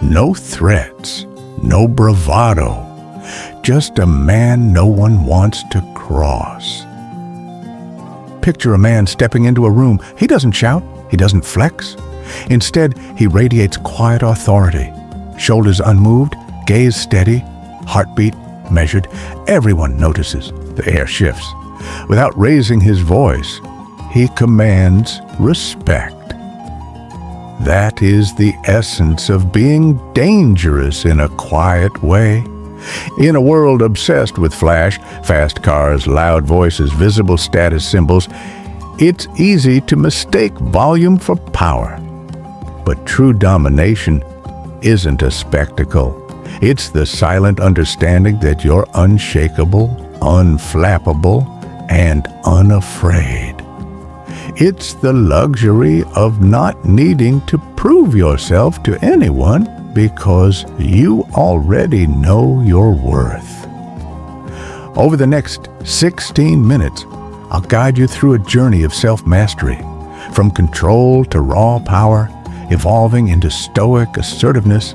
No threats, no bravado, just a man no one wants to cross. Picture a man stepping into a room. He doesn't shout, he doesn't flex. Instead, he radiates quiet authority. Shoulders unmoved, gaze steady, heartbeat measured. Everyone notices. The air shifts. Without raising his voice, he commands respect. That is the essence of being dangerous in a quiet way. In a world obsessed with flash, fast cars, loud voices, visible status symbols, it's easy to mistake volume for power. But true domination isn't a spectacle. It's the silent understanding that you're unshakable, unflappable, and unafraid. It's the luxury of not needing to prove yourself to anyone because you already know your worth. Over the next 16 minutes, I'll guide you through a journey of self-mastery, from control to raw power, evolving into stoic assertiveness,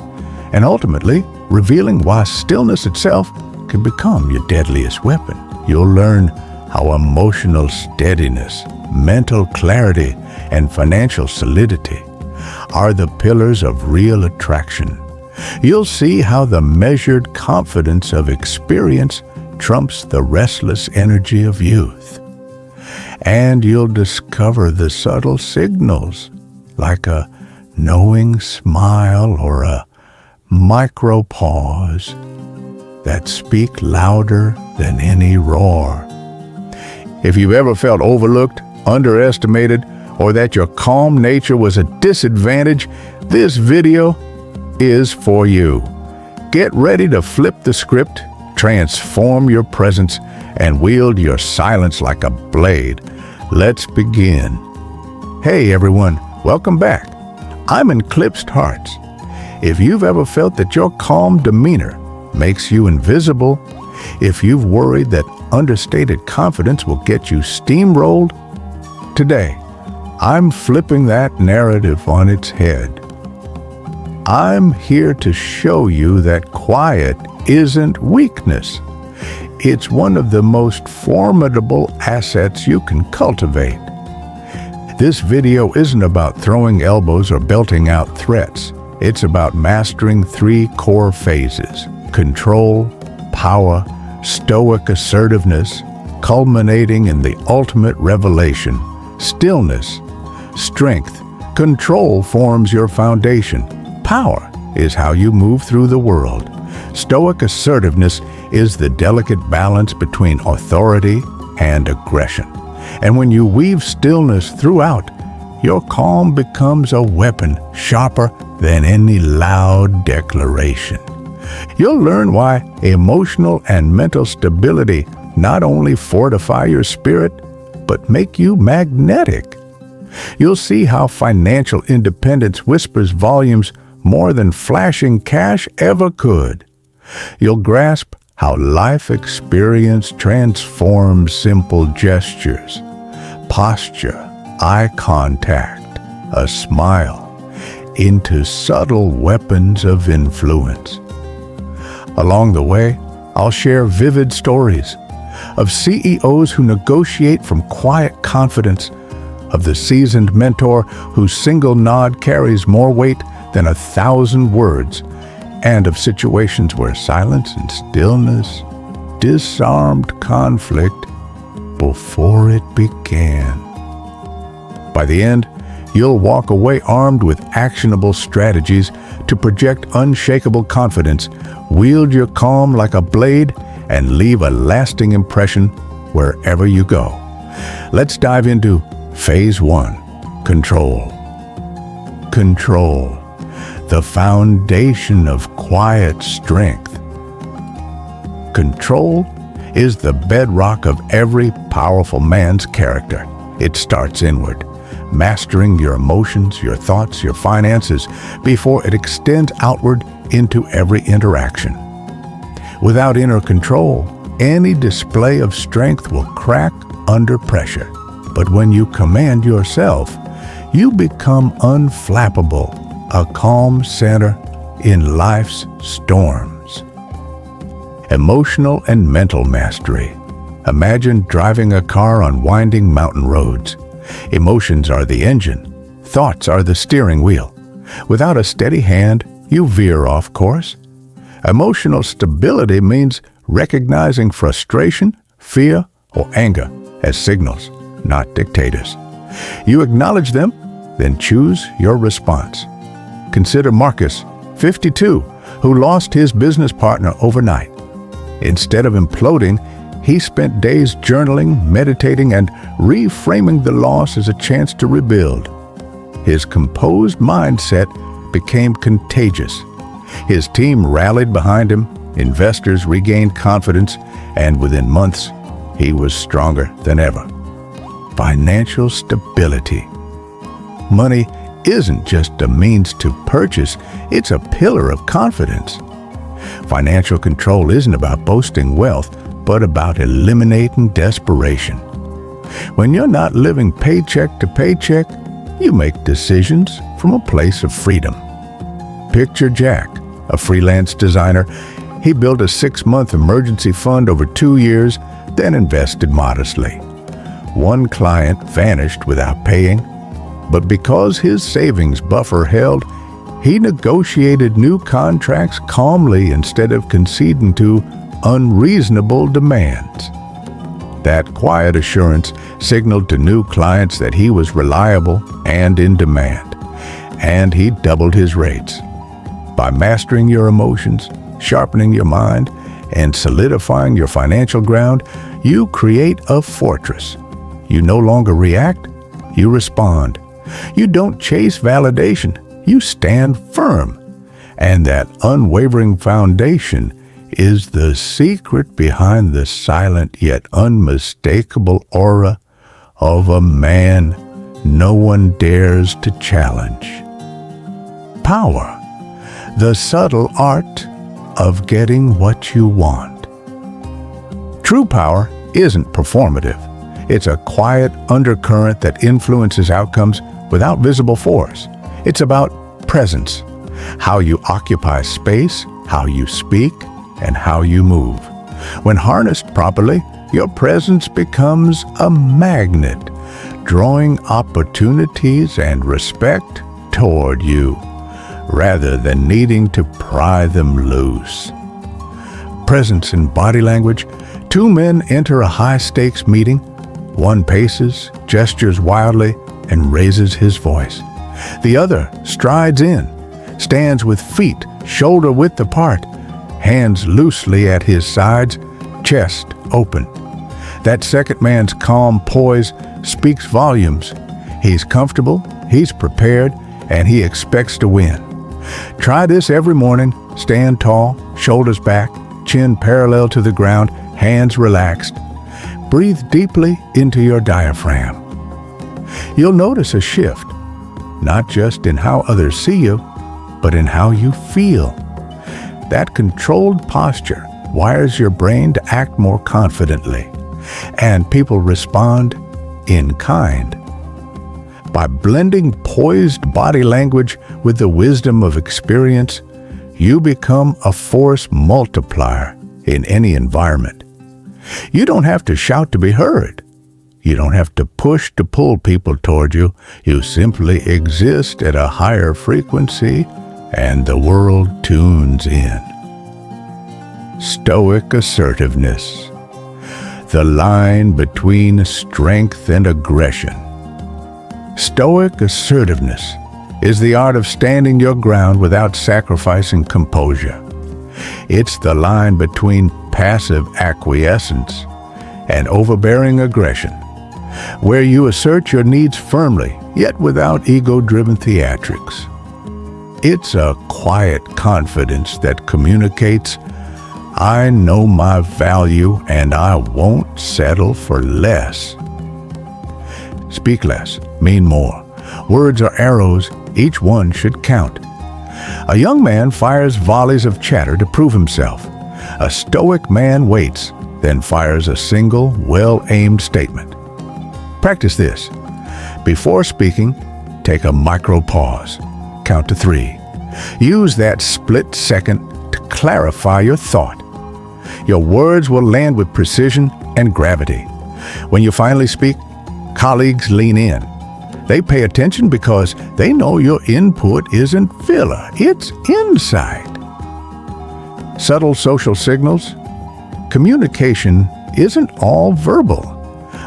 and ultimately revealing why stillness itself can become your deadliest weapon. You'll learn how emotional steadiness, mental clarity, and financial solidity are the pillars of real attraction. You'll see how the measured confidence of experience trumps the restless energy of youth. And you'll discover the subtle signals, like a knowing smile or a micro pause, that speak louder than any roar. If you've ever felt overlooked, underestimated, or that your calm nature was a disadvantage, this video is for you. Get ready to flip the script, transform your presence, and wield your silence like a blade. Let's begin. Hey everyone, welcome back. I'm Eclipsed Hearts. If you've ever felt that your calm demeanor makes you invisible, if you've worried that understated confidence will get you steamrolled, today, I'm flipping that narrative on its head. I'm here to show you that quiet isn't weakness. It's one of the most formidable assets you can cultivate. This video isn't about throwing elbows or belting out threats. It's about mastering 3 core phases: control, power, stoic assertiveness, culminating in the ultimate revelation: stillness. Strength, control forms your foundation. Power is how you move through the world. Stoic assertiveness is the delicate balance between authority and aggression. And when you weave stillness throughout, your calm becomes a weapon sharper than any loud declaration. You'll learn why emotional and mental stability not only fortify your spirit, but make you magnetic. You'll see how financial independence whispers volumes more than flashing cash ever could. You'll grasp how life experience transforms simple gestures, posture, eye contact, a smile, into subtle weapons of influence. Along the way, I'll share vivid stories of CEOs who negotiate from quiet confidence, of the seasoned mentor whose single nod carries more weight than 1,000 words, and of situations where silence and stillness disarmed conflict before it began. By the end, you'll walk away armed with actionable strategies to project unshakable confidence, wield your calm like a blade, and leave a lasting impression wherever you go. Let's dive into Phase 1, Control. Control, the foundation of quiet strength. Control is the bedrock of every powerful man's character. It starts inward, mastering your emotions, your thoughts, your finances, before it extends outward into every interaction. Without inner control, any display of strength will crack under pressure. But when you command yourself, you become unflappable, a calm center in life's storms. Emotional and mental mastery. Imagine driving a car on winding mountain roads. Emotions are the engine. Thoughts are the steering wheel. Without a steady hand, you veer off course. Emotional stability means recognizing frustration, fear, or anger as signals, not dictators. You acknowledge them, then choose your response. Consider Marcus, 52, who lost his business partner overnight. Instead of imploding, he spent days journaling, meditating, and reframing the loss as a chance to rebuild. His composed mindset became contagious. His team rallied behind him, investors regained confidence, and within months, he was stronger than ever. Financial stability. Money isn't just a means to purchase, it's a pillar of confidence. Financial control isn't about boasting wealth, but about eliminating desperation. When you're not living paycheck to paycheck, you make decisions from a place of freedom. Picture Jack, a freelance designer. He built a 6-month emergency fund over 2 years, then invested modestly. One client vanished without paying, but because his savings buffer held, he negotiated new contracts calmly instead of conceding to unreasonable demands. That quiet assurance signaled to new clients that he was reliable and in demand, and he doubled his rates. By mastering your emotions, sharpening your mind, and solidifying your financial ground, you create a fortress. You no longer react, you respond. You don't chase validation, you stand firm. And that unwavering foundation is the secret behind the silent yet unmistakable aura of a man no one dares to challenge. Power, the subtle art of getting what you want. True power isn't performative. It's a quiet undercurrent that influences outcomes without visible force. It's about presence, how you occupy space, how you speak, and how you move. When harnessed properly, your presence becomes a magnet, drawing opportunities and respect toward you, rather than needing to pry them loose. Presence in body language. 2 men enter a high-stakes meeting. One paces, gestures wildly, and raises his voice. The other strides in, stands with feet shoulder-width apart, hands loosely at his sides, chest open. That second man's calm poise speaks volumes. He's comfortable, he's prepared, and he expects to win. Try this every morning. Stand tall, shoulders back, chin parallel to the ground, hands relaxed. Breathe deeply into your diaphragm. You'll notice a shift, not just in how others see you, but in how you feel. That controlled posture wires your brain to act more confidently, and people respond in kind. By blending poised body language with the wisdom of experience, you become a force multiplier in any environment. You don't have to shout to be heard. You don't have to push to pull people toward you. You simply exist at a higher frequency, and the world tunes in. Stoic assertiveness. The line between strength and aggression. Stoic assertiveness is the art of standing your ground without sacrificing composure. It's the line between passive acquiescence and overbearing aggression, where you assert your needs firmly, yet without ego-driven theatrics. It's a quiet confidence that communicates, "I know my value and I won't settle for less." Speak less, mean more. Words are arrows, each one should count. A young man fires volleys of chatter to prove himself. A stoic man waits, then fires a single, well-aimed statement. Practice this. Before speaking, take a micro pause. Count to 3. Use that split second to clarify your thought. Your words will land with precision and gravity. When you finally speak, colleagues lean in. They pay attention because they know your input isn't filler, it's insight. Subtle social signals. Communication isn't all verbal.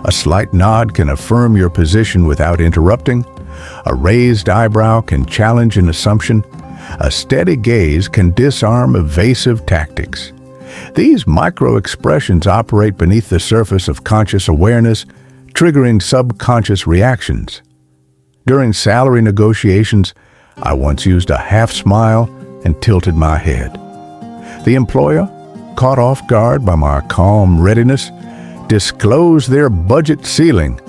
A slight nod can affirm your position without interrupting. A raised eyebrow can challenge an assumption. A steady gaze can disarm evasive tactics. These micro-expressions operate beneath the surface of conscious awareness, triggering subconscious reactions. During salary negotiations, I once used a half smile and tilted my head. The employer, caught off guard by my calm readiness, disclosed their budget ceiling,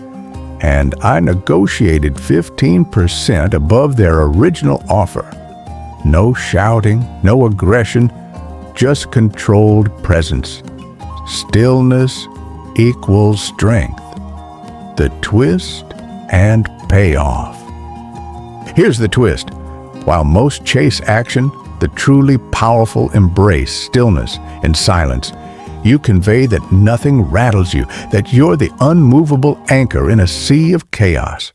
and I negotiated 15% above their original offer. No shouting, no aggression, just controlled presence. Stillness equals strength. The twist and payoff. Here's the twist. While most chase action, the truly powerful embrace stillness and silence. You convey that nothing rattles you, that you're the unmovable anchor in a sea of chaos.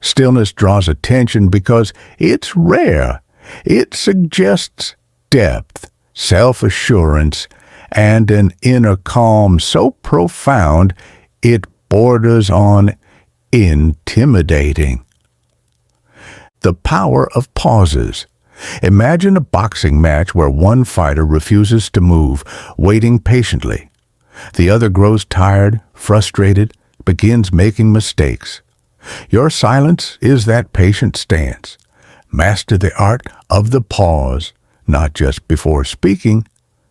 Stillness draws attention because it's rare. It suggests depth, self-assurance, and an inner calm so profound it borders on intimidating. The power of pauses. Imagine a boxing match where one fighter refuses to move, waiting patiently. The other grows tired, frustrated, begins making mistakes. Your silence is that patient stance. Master the art of the pause, not just before speaking,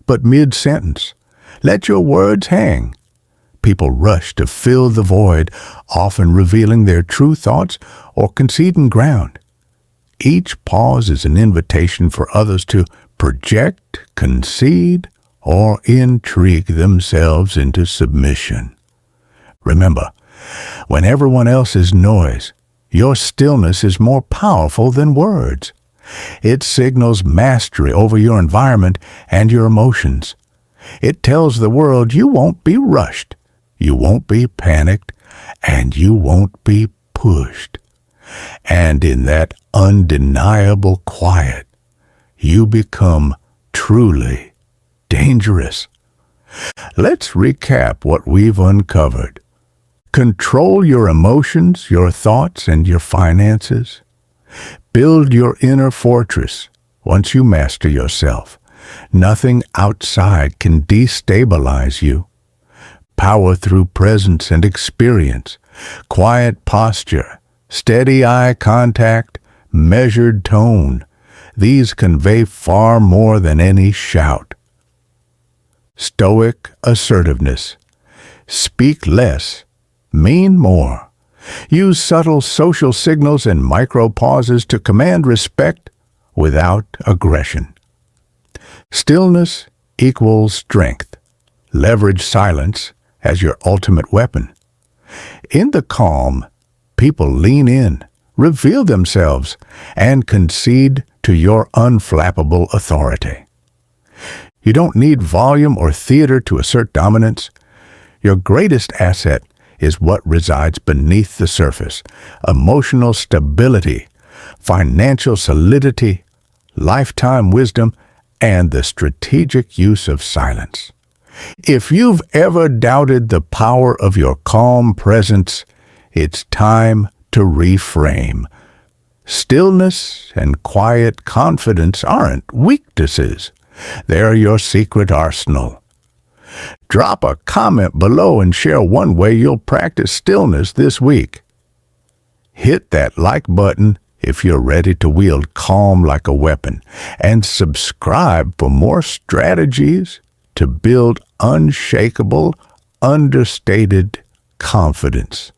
but mid-sentence. Let your words hang. People rush to fill the void, often revealing their true thoughts or conceding ground. Each pause is an invitation for others to project, concede, or intrigue themselves into submission. Remember, when everyone else is noise, your stillness is more powerful than words. It signals mastery over your environment and your emotions. It tells the world you won't be rushed, you won't be panicked, and you won't be pushed. And in that undeniable quiet, you become truly dangerous. Let's recap what we've uncovered. Control your emotions, your thoughts, and your finances. Build your inner fortress once you master yourself. Nothing outside can destabilize you. Power through presence and experience, quiet posture, steady eye contact, measured tone. These convey far more than any shout. Stoic assertiveness. Speak less, mean more. Use subtle social signals and micro-pauses to command respect without aggression. Stillness equals strength. Leverage silence as your ultimate weapon. In the calm, people lean in, reveal themselves, and concede to your unflappable authority. You don't need volume or theater to assert dominance. Your greatest asset is what resides beneath the surface: emotional stability, financial solidity, lifetime wisdom, and the strategic use of silence. If you've ever doubted the power of your calm presence, it's time to reframe. Stillness and quiet confidence aren't weaknesses. They're your secret arsenal. Drop a comment below and share one way you'll practice stillness this week. Hit that like button if you're ready to wield calm like a weapon, and subscribe for more strategies to build unshakable, understated confidence.